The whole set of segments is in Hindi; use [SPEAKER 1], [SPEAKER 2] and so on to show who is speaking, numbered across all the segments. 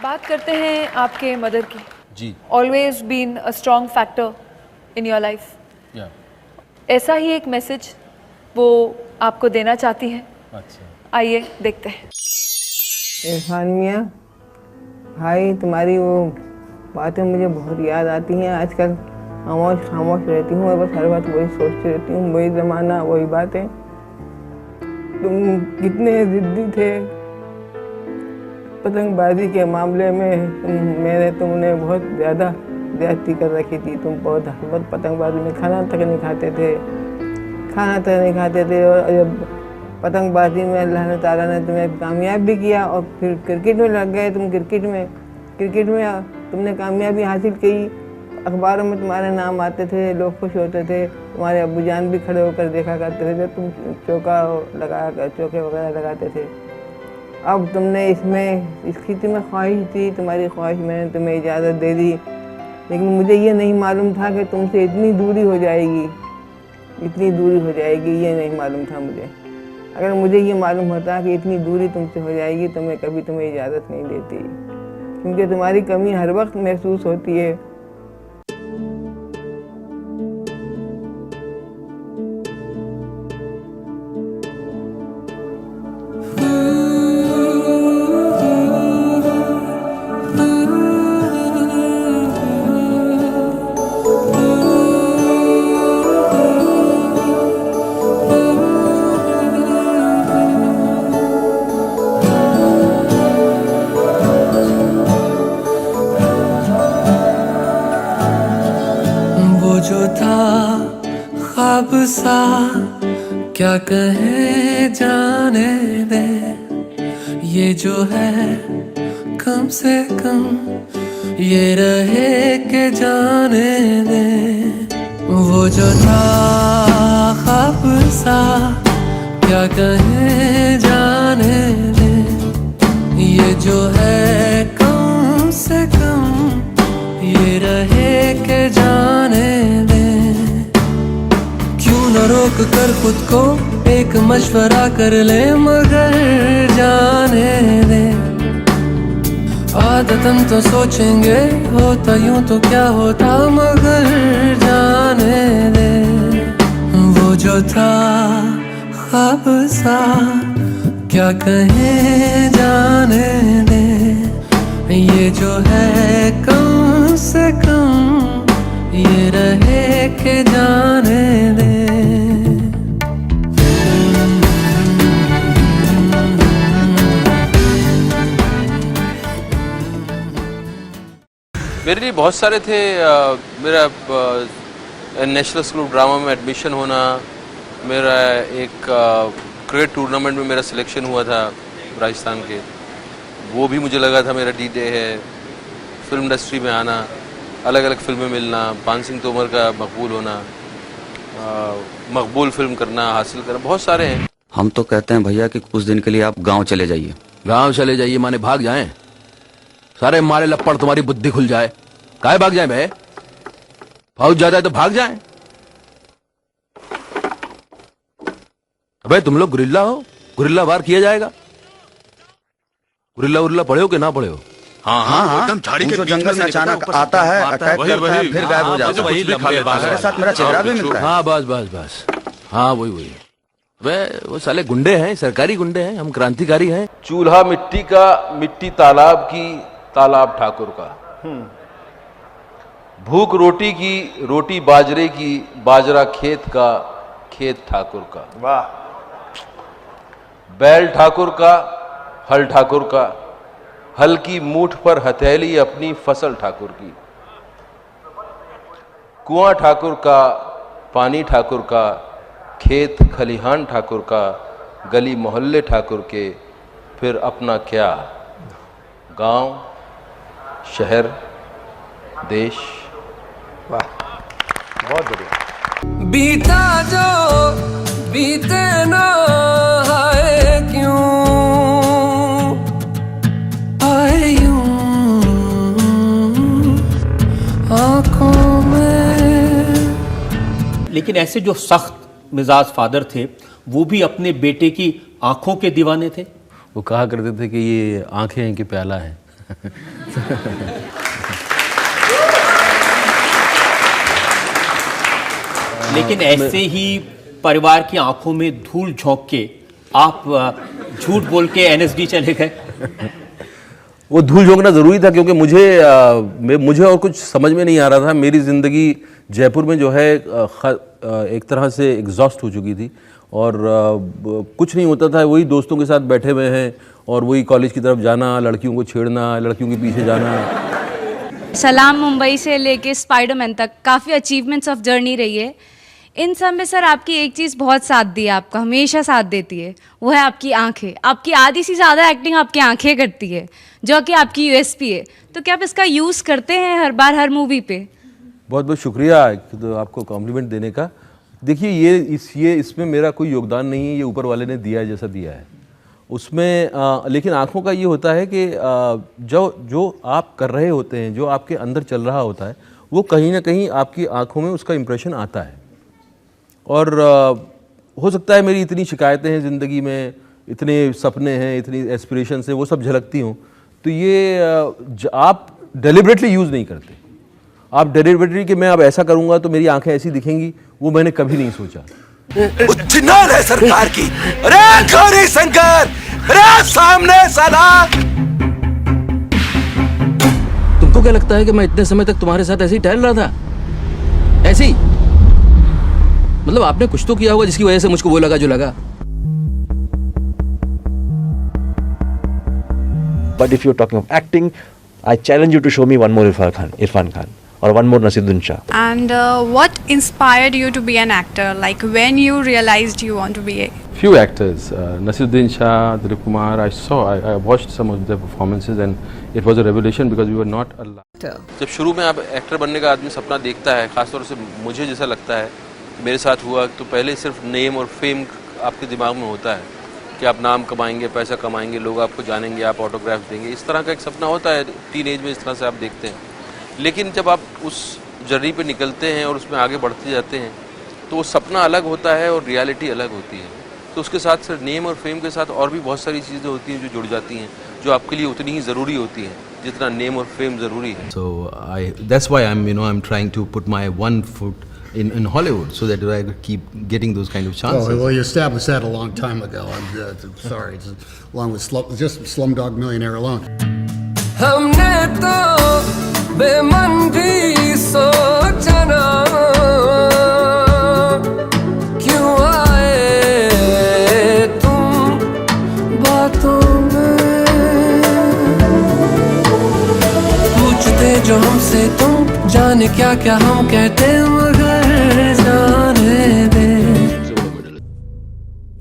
[SPEAKER 1] बात करते हैं आपके मदर की।
[SPEAKER 2] जी।
[SPEAKER 1] Always been a strong factor in your life. ऐसा ही एक मैसेज वो आपको देना चाहती हैं।
[SPEAKER 2] अच्छा,
[SPEAKER 1] आइए देखते हैं।
[SPEAKER 3] इरफान मियाँ भाई, तुम्हारी वो बातें मुझे बहुत याद आती हैं। आजकल खामोश खामोश रहती हूँ और बस हर वक्त वही सोचती रहती हूँ, वही ज़माना वही बातें। तुम कितने ज़िद्दी थे पतंगबाजी के मामले में। तुमने बहुत ज़्यादा ज्यादती कर रखी थी। तुम बहुत पतंगबाजी में खाना तक नहीं खाते थे और जब पतंगबाजी में अल्लाह ताला ने तुम्हें कामयाब भी किया और फिर क्रिकेट में लग गए। तुम क्रिकेट में तुमने कामयाबी हासिल की। अखबारों में तुम्हारे नाम आते थे, लोग खुश होते थे। तुम्हारे अब्बूजान भी खड़े होकर देखा करते थे जब तुम चौके वगैरह लगाते थे। अब तुमने इस खेती में ख्वाहिश थी, तुम्हारी ख्वाहिश मैंने तुम्हें इजाज़त दे दी, लेकिन मुझे ये नहीं मालूम था कि तुमसे इतनी दूरी हो जाएगी, ये नहीं मालूम था मुझे। अगर मुझे ये मालूम होता कि इतनी दूरी तुमसे हो जाएगी तो मैं कभी तुम्हें इजाज़त नहीं देती, क्योंकि तुम्हारी कमी हर वक्त महसूस होती है।
[SPEAKER 4] जो था ख्वाब सा क्या कहे जाने दे, ये जो है कम से कम ये रहे के जाने दे। वो जो था ख्वाब सा क्या कहे जाने दे, ये जो है कम से कम ये रहे के जाने दे। क्यों न रोक कर खुद को एक मशवरा कर ले, मगर जाने दे। आदतन तो सोचेंगे होता यूं तो क्या होता, मगर जाने दे। वो जो था ख्वाब सा क्या कहे जाने दे, ये जो है कम से कम ये रहे के जाने दे।
[SPEAKER 2] मेरे लिए बहुत सारे थे। मेरा नेशनल स्कूल ऑफ ड्रामा में एडमिशन होना, मेरा एक क्रिकेट टूर्नामेंट में मेरा सिलेक्शन हुआ था राजस्थान के, वो भी मुझे लगा था मेरा डी-डे है। फिल्म इंडस्ट्री में आना, अलग अलग फिल्में मिलना, पान सिंह तोमर का मकबूल होना, मकबूल फिल्म करना, हासिल करना, बहुत सारे हैं।
[SPEAKER 5] हम तो कहते हैं भैया कि कुछ दिन के लिए आप गांव चले जाइए।
[SPEAKER 6] गांव चले जाइए माने भाग जाएं? सारे मारे लपड़ तुम्हारी बुद्धि खुल जाए। काहे भाग जाएं बे? फौज जाता है तो भाग जाएं। अबे तुम लोग गुरिल्ला हो, गुरिल्ला वार किया जाएगा। गुरिल्ला उरिल्ला पढ़े हो कि ना पढ़े हो?
[SPEAKER 5] हाँ, एकदम झाड़ी के जंगल में अचानक आता है, अटैक करता है, फिर गायब हो जाता है। मेरे साथ मेरा चेहरा भी मिलता है।
[SPEAKER 6] हाँ बस हाँ वही वो साले गुंडे हैं, सरकारी गुंडे हैं, हम क्रांतिकारी हैं।
[SPEAKER 2] चूल्हा मिट्टी का, मिट्टी तालाब की, तालाब ठाकुर का। भूख रोटी की, रोटी बाजरे की, बाजरा खेत का, खेत ठाकुर का। वाह। बैल ठाकुर का, हल ठाकुर का, हल की मूठ पर हथेली अपनी, फसल ठाकुर की। कुआं ठाकुर का, पानी ठाकुर का, खेत खलिहान ठाकुर का, गली मोहल्ले ठाकुर के, फिर अपना क्या, गांव, शहर, देश।
[SPEAKER 7] वाह, बहुत बढ़िया।
[SPEAKER 4] बीता जो बीते ना आए क्यों, आए यूं आंखों में।
[SPEAKER 7] लेकिन ऐसे जो सख्त मिजाज फादर थे, वो भी अपने बेटे की आंखों के दीवाने थे।
[SPEAKER 6] वो कहा करते थे कि ये आंखें हैं कि प्याला है।
[SPEAKER 7] लेकिन ऐसे ही परिवार की आंखों में धूल झोंक के आप झूठ बोल के एनएसडी चले गए।
[SPEAKER 6] वो धूल झोंकना ज़रूरी था, क्योंकि मुझे और कुछ समझ में नहीं आ रहा था। मेरी ज़िंदगी जयपुर में जो है एक तरह से एग्जॉस्ट हो चुकी थी, और कुछ नहीं होता था। वही दोस्तों के साथ बैठे हुए हैं, और वही कॉलेज की तरफ जाना, लड़कियों को छेड़ना, लड़कियों के पीछे जाना।
[SPEAKER 8] सलाम मुंबई से लेके स्पाइडरमैन तक काफ़ी अचीवमेंट्स ऑफ जर्नी रही है। इन सब में सर आपकी एक चीज़ बहुत साथ दी है, आपका हमेशा साथ देती है, वो है आपकी आंखें। आपकी आधी से ज़्यादा एक्टिंग आपकी आंखें करती है, जो कि आपकी यूएसपी है। तो क्या आप इसका यूज़ करते हैं हर बार हर मूवी पे? बहुत
[SPEAKER 6] बहुत शुक्रिया तो आपको कॉम्प्लीमेंट देने का। देखिए, इसमें मेरा कोई योगदान नहीं है, ये ऊपर वाले ने दिया है जैसा दिया है उसमें। लेकिन आँखों का ये होता है कि जो आप कर रहे होते हैं, जो आपके अंदर चल रहा होता है, वो कहीं ना कहीं आपकी आँखों में उसका इम्प्रेशन आता है। और हो सकता है मेरी इतनी शिकायतें हैं ज़िंदगी में, इतने सपने हैं, इतनी एस्पिरेशंस हैं, वो सब झलकती हों। तो ये आप डेलिबरेटली यूज़ नहीं करते। आप डेलिबरेटली कि मैं अब ऐसा करूँगा तो मेरी आंखें ऐसी दिखेंगी, वो मैंने कभी नहीं सोचा।
[SPEAKER 5] उच्छिन्नाल है सरकार की। अरे गौरी शंकर, अरे सामने सदा।
[SPEAKER 6] तुमको क्या लगता है कि मैं इतने समय तक तुम्हारे साथ ऐसे ही टहल रहा था? ऐसे ही? मतलब आपने कुछ तो किया होगा जिसकी वजह से मुझको वो लगा जो लगा।
[SPEAKER 9] But if you're talking of acting, I challenge you to show me one more Irfan Khan or one more Naseeruddin Shah.
[SPEAKER 10] And what inspired you to be an actor? Like when you realized you want to be a...
[SPEAKER 2] Few actors, Naseeruddin Shah, Dilip Kumar, I watched some of their performances and it was a revelation because we were not allowed. जब शुरू में आप एक्टर बनने का आदमी सपना देखता है, खासतौर से मुझे जैसा लगता है, मेरे साथ हुआ, तो पहले सिर्फ नेम और फेम आपके दिमाग में होता है कि आप नाम कमाएंगे, पैसा कमाएंगे, लोग आपको जानेंगे, आप ऑटोग्राफ देंगे, इस तरह का एक सपना होता है टीनेज में, इस तरह से आप देखते हैं। लेकिन जब आप उस जर्नी पे निकलते हैं और उसमें आगे बढ़ते जाते हैं, तो वो सपना अलग होता है और रियलिटी अलग होती है। तो उसके साथ सिर्फ नेम और फेम के साथ और भी बहुत सारी चीज़ें होती हैं जो जुड़ जाती हैं, जो आपके लिए उतनी ही ज़रूरी होती हैं जितना नेम और फेम ज़रूरी है।
[SPEAKER 6] So that's why I'm trying to put my one foot in Hollywood, so that I keep getting those kind of chances.
[SPEAKER 11] Well, you established that a long time ago. I'm sorry, along with just Slumdog Millionaire alone.
[SPEAKER 4] हमने तो बेमन भी सोचा ना, क्यों आए तुम बातों में, पूछते जो हमसे तुम, जाने क्या क्या हम कहते मगर जाने दे।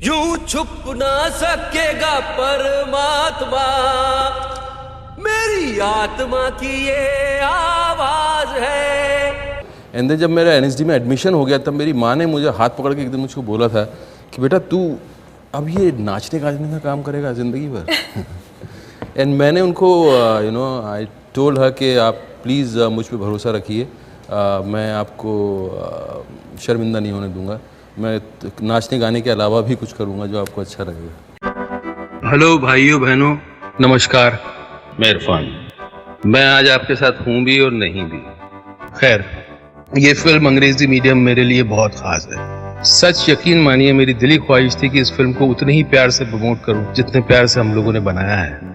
[SPEAKER 4] यूं छुप ना सकेगा परमात्मा, मेरी आत्मा की ये आवाज है।
[SPEAKER 2] एंड देन जब मेरा एनएसडी में एडमिशन हो गया, तब मेरी माँ ने मुझे हाथ पकड़ के एक दिन मुझको बोला था कि बेटा तू अब ये नाचने गाने का काम करेगा ज़िंदगी भर। एंड मैंने उनको आई टोल्ड हर कि आप प्लीज़ मुझ पर भरोसा रखिए, मैं आपको शर्मिंदा नहीं होने दूंगा, मैं नाचने गाने के अलावा भी कुछ करूंगा जो आपको अच्छा लगेगा। हेलो भाइयों बहनों, नमस्कार, मैं इरफान। मैं आज आपके साथ हूँ भी और नहीं भी। खैर, ये फिल्म अंग्रेजी मीडियम मेरे लिए बहुत खास है। सच यकीन मानिए, मेरी दिली ख्वाहिश थी कि इस फिल्म को उतने ही प्यार से प्रमोट करूं जितने प्यार से हम लोगों ने बनाया है।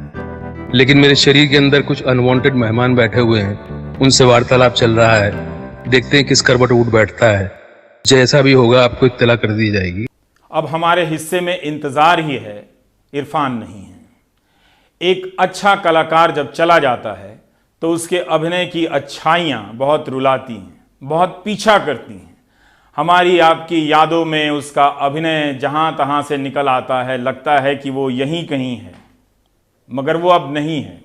[SPEAKER 2] लेकिन मेरे शरीर के अंदर कुछ अनवांटेड मेहमान बैठे हुए हैं, उनसे वार्तालाप चल रहा है, देखते हैं किस करवट उठ बैठता है। जैसा भी होगा आपको इत्तला कर दी जाएगी।
[SPEAKER 12] अब हमारे हिस्से में इंतजार ही है, इरफान नहीं है। एक अच्छा कलाकार जब चला जाता है तो उसके अभिनय की अच्छाइयाँ बहुत रुलाती हैं, बहुत पीछा करती हैं। हमारी आपकी यादों में उसका अभिनय जहाँ तहाँ से निकल आता है, लगता है कि वो यहीं कहीं है, मगर वो अब नहीं है।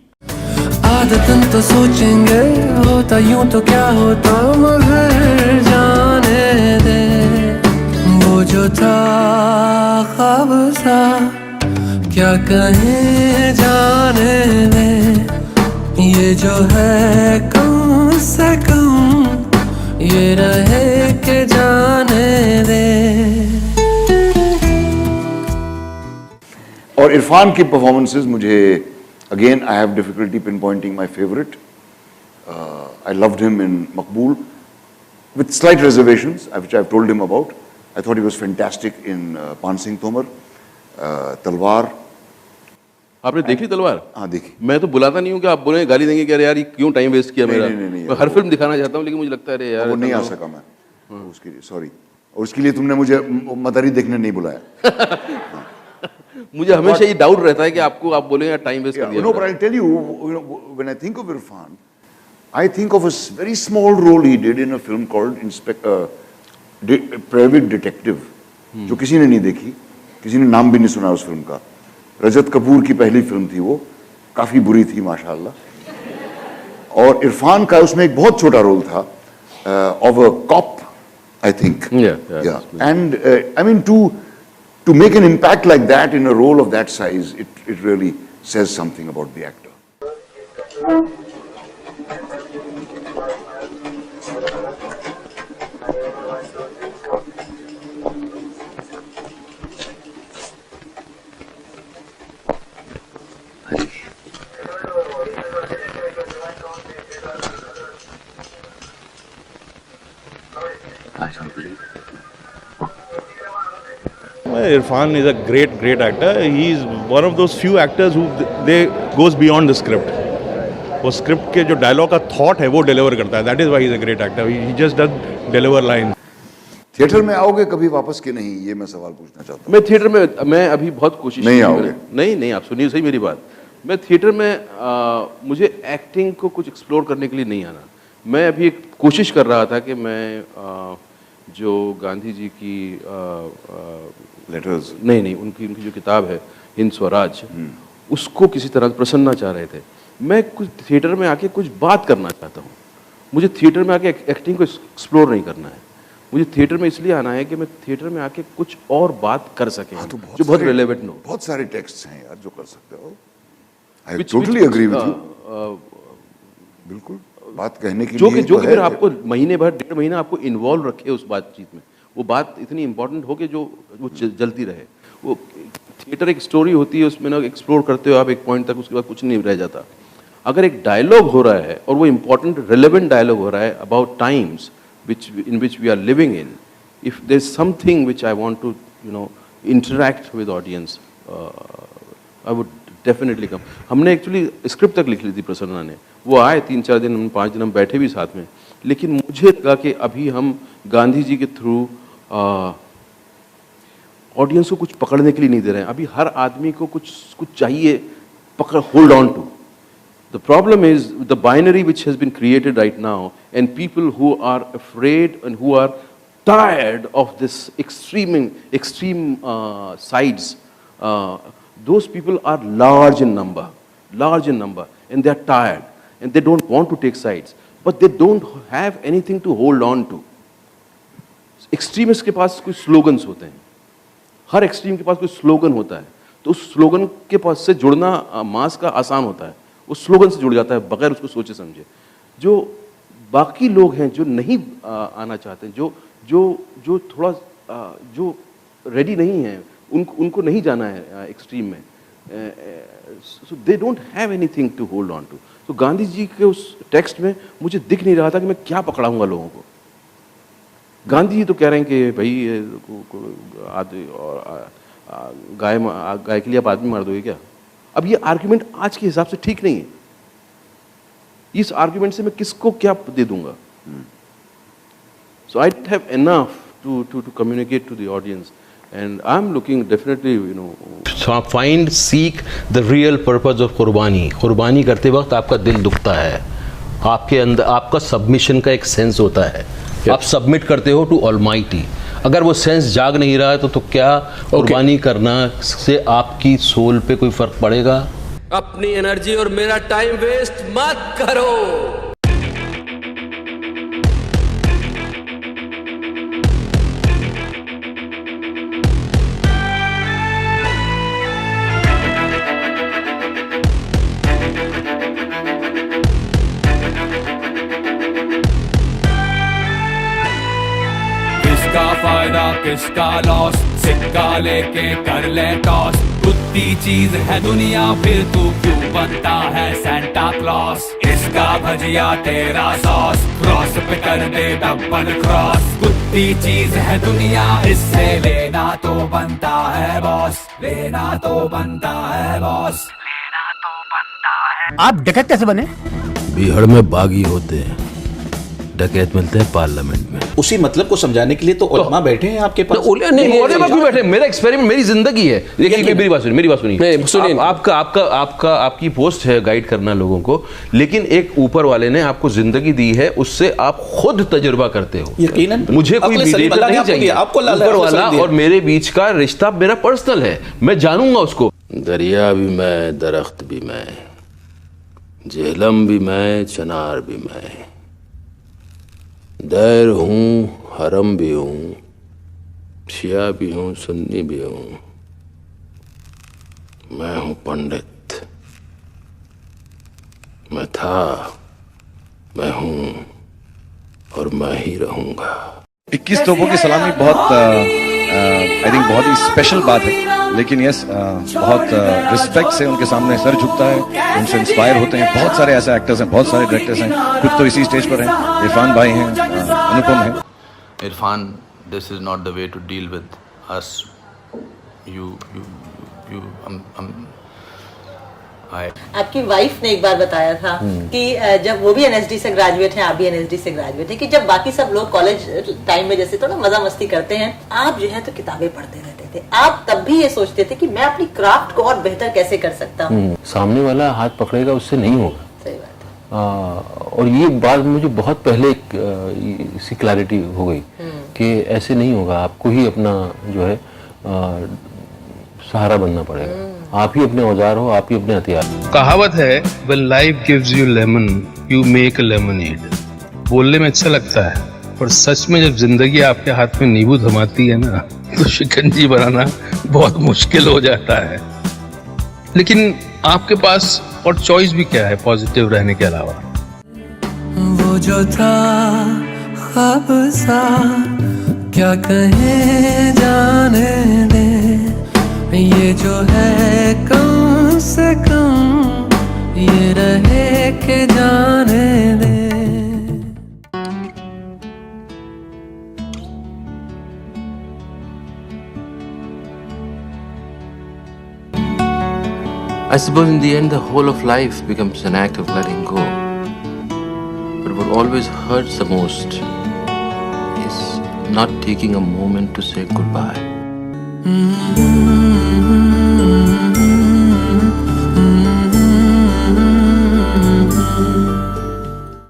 [SPEAKER 4] आदतन तो सोचेंगे होता यूं तो क्या होता, मगर जाने दे, वो जो था ख्वाब सा क्या कहें जाने दे, ये जो है कम से कम ये रहे के जाने दे।
[SPEAKER 5] और इरफान की परफॉर्मेंसेस मुझे
[SPEAKER 13] Again, I have difficulty pinpointing my favorite. I loved him in Maqbool, with slight reservations, which I've told him about. I thought he was fantastic in Pan Singh Tomar, तलवार.
[SPEAKER 6] आपने देखी तलवार?
[SPEAKER 13] हाँ देखी.
[SPEAKER 6] मैं तो बुलाता नहीं हूँ कि आप बोले गाली देंगे कि अरे यार ये क्यों टाइम वेस्ट किया मेरा.
[SPEAKER 13] नहीं,
[SPEAKER 6] मैं हर फिल्म दिखाना चाहता हूँ लेकिन मुझे लगता है अरे यार
[SPEAKER 13] वो नहीं आ सका मैं उसके लिए, सॉरी. और उसके लिए तुमने मुझे मदारी देखने नहीं बुलाया.
[SPEAKER 6] मुझे हमेशा ये डाउट रहता है कि आपको आप बोले यार टाइम वेस्ट कर दिया.
[SPEAKER 13] No, but I'll tell you, when I think of Irfan, I think of a very small role he did in a film called Private Detective, जो किसी ने नहीं देखी, किसी ने नाम भी नहीं सुना उस फिल्म का. रजत कपूर की पहली फिल्म थी वो, काफी बुरी थी माशाल्लाह. और इरफान का उसमें एक बहुत छोटा रोल था, of a cop, I think. Yeah. And I mean, to make an impact like that in a role of that size, it really says something about the actor.
[SPEAKER 14] Irfan is a great actor. He is one of those few actors who they goes beyond the script. वो स्क्रिप्ट के जो डायलॉग का थॉट है वो डिलीवर करता है. That is why he is a great actor. He just does deliver line.
[SPEAKER 13] Theatre में आओगे कभी वापस के नहीं, ये मैं सवाल पूछना चाहता हूँ.
[SPEAKER 6] मैं थिएटर में मैं अभी बहुत कोशिश
[SPEAKER 13] नहीं आओगे.
[SPEAKER 6] नहीं आप सुनिए सही मेरी बात. मैं थिएटर में मुझे एक्टिंग को कुछ एक्सप्लोर करने के लिए नहीं आना. मैं अभी एक कोशिश कर रहा था कि मैं जो गांधी जी की
[SPEAKER 13] लेटर्स
[SPEAKER 6] नहीं उनकी जो किताब है हिंद स्वराज, उसको किसी तरह प्रसन्ना चाह रहे थे. मैं कुछ थिएटर में आके कुछ बात करना चाहता हूँ. मुझे थिएटर में आके एक्टिंग को एक्सप्लोर नहीं करना है. मुझे थिएटर में इसलिए आना है कि मैं थिएटर में आके कुछ और बात कर सके जो बहुत रिलेवेंट हो.
[SPEAKER 13] बहुत सारे टेक्स्ट हैं यार जो कर सकते हो. I totally agree with you. बिल्कुल बात कहने की
[SPEAKER 6] जो कि फिर आपको महीने भर 1.5 महीना आपको इन्वॉल्व रखे उस बातचीत में. वो बात इतनी इंपॉर्टेंट हो कि जो वो चलती रहे. वो थिएटर एक स्टोरी होती है, उसमें ना एक्सप्लोर करते हो आप एक पॉइंट तक, उसके बाद कुछ नहीं रह जाता. अगर एक डायलॉग हो रहा है और वो इंपॉर्टेंट रिलेवेंट डायलॉग हो रहा है about times in which we are living in, if there's something which I want to interact with audience, I would definitely come. हमने एक्चुअली स्क्रिप्ट तक लिख ली थी प्रसन्ना ने. वो आए 3-4 दिन 5 दिन हम बैठे भी साथ में. लेकिन मुझे लगा कि अभी हम गांधी जी के थ्रू ऑडियंस को कुछ पकड़ने के लिए नहीं दे रहे हैं. अभी हर आदमी को कुछ चाहिए पकड़, hold on to. The problem is the binary which has been created right now, and people who are afraid and who are tired of this extreme sides. Those people are large in number, and they are tired, and they don't want to take sides, but they don't have anything to hold on to. Extremists के पास कुछ slogans होते हैं. हर extreme के पास कोई slogan होता है. तो उस slogan के पास से जुड़ना मास का आसान होता है. वो स्लोगन से जुड़ जाता है बगैर उसको सोचे समझे. जो बाकी लोग हैं जो नहीं आना चाहते, जो थोड़ा जो रेडी नहीं है, उनको नहीं जाना है एक्सट्रीम में. So they don't have anything to hold on to. तो गांधी जी के उस टेक्स्ट में मुझे दिख नहीं रहा था कि मैं क्या पकड़ाऊंगा लोगों को. गांधी जी तो कह रहे हैं कि भाई गाय के लिए आप आदमी मार दोगे क्या. अब ये आर्ग्यूमेंट आज के हिसाब से ठीक नहीं है. इस आर्ग्यूमेंट से मैं किसको क्या दे दूंगा. So I don't have enough to communicate to the audience, and I am looking definitely find seek the real purpose of कुर्बानी. कुर्बानी करते वक्त आपका दिल दुखता है, आपके अंदर आपका सबमिशन का एक सेंस होता है. आप सबमिट करते हो टू ऑलमाइटी. अगर वो सेंस जाग नहीं रहा है तो क्या कुर्बानी करना से आपकी सोल पे कोई फर्क पड़ेगा.
[SPEAKER 15] अपनी एनर्जी और मेरा टाइम वेस्ट मत करो.
[SPEAKER 4] इसका फायदा किसका लॉस, सिक्का लेके कर ले टॉस, कुत्ती चीज है दुनिया फिर तू क्यों बनता है सेंटा क्लॉस, इसका भजिया तेरा सॉस, क्रॉस पे कर दे डबल क्रॉस, कुत्ती चीज है दुनिया इससे लेना तो बनता है बॉस, लेना तो बनता है बॉस।
[SPEAKER 5] आप डकैत कैसे बने?
[SPEAKER 6] बीहड़ में बागी होते हैं, डकैत मिलते हैं पार्लियामेंट में।
[SPEAKER 5] उसी मतलब को समझाने के लिए तो उलमा बैठे हैं आपके पास।
[SPEAKER 6] नहीं उलमा क्यों बैठे? मेरा एक्सपेरिमेंट, मेरी जिंदगी है। देखिए मेरी बात सुनिए। आपकी पोस्ट है गाइड करना लोगों को, लेकिन एक ऊपर वाले ने आपको जिंदगी दी है, उससे आप खुद तजुर्बा करते हो।
[SPEAKER 5] यकीनन
[SPEAKER 6] मुझे कोई मीडिएटर नहीं चाहिए।
[SPEAKER 5] आपको
[SPEAKER 6] ऊपर वाला और मेरे बीच का रिश्ता मेरा पर्सनल है, मैं जानूंगा उसको। दरिया भी मैं, दरख्त भी मैं, जेहलम भी मैं, चनार भी मैं, दैर हूँ, हरम भी हूँ, शिया भी हूँ, सुन्नी भी हूँ, मैं हूँ पंडित, मैं था, मैं हूँ और मैं ही रहूंगा।
[SPEAKER 16] 21 तोपों की सलामी बहुत आई थिंक बहुत ही स्पेशल बात है, लेकिन यस बहुत रिस्पेक्ट से उनके सामने सर झुकता है, उनसे इंस्पायर होते हैं। बहुत सारे ऐसे एक्टर्स हैं, बहुत सारे डायरेक्टर्स हैं, खुद तो इसी स्टेज पर हैं। इरफान भाई हैं, अनुपम हैं।
[SPEAKER 2] Irfan, this is not the way to deal with us.
[SPEAKER 17] आपकी वाइफ ने एक बार बताया था कि जब वो भी एनएसडी से ग्रेजुएट हैं, आप भी एनएसडी से ग्रेजुएट हैं, कि जब बाकी सब लोग कॉलेज टाइम में जैसे थोड़ा मजा मस्ती करते हैं, आप जो है तो किताबें पढ़ते रहते थे। आप तब भी ये सोचते थे कि मैं अपनी क्राफ्ट को और बेहतर कैसे कर सकता हूँ।
[SPEAKER 6] सामने वाला हाथ पकड़ेगा उससे नहीं होगा।
[SPEAKER 17] सही बात है।
[SPEAKER 6] और ये बात मुझे बहुत पहले इसकी क्लैरिटी हो गई कि ऐसे नहीं होगा, आपको ही अपना जो है सहारा बनना पड़ेगा। आप ही अपने औजार हो, आप ही अपने हथियार।
[SPEAKER 18] कहावत है, when life gives you lemon, you make a lemonade। बोलने में अच्छा लगता है, पर सच में जब जिंदगी आपके हाथ में नींबू थमाती है ना, तो शिकंजी बनाना बहुत मुश्किल हो जाता है। लेकिन आपके पास और चॉइस भी क्या है पॉजिटिव रहने के अलावा?
[SPEAKER 4] वो जो था ख्वाब सा, क्या कहे जाने दे, ये जो है कम से कम ये रहे के जाने दे।
[SPEAKER 2] I suppose in the end the whole of life becomes an act of letting go. But what always hurts the most is not taking a moment to say goodbye.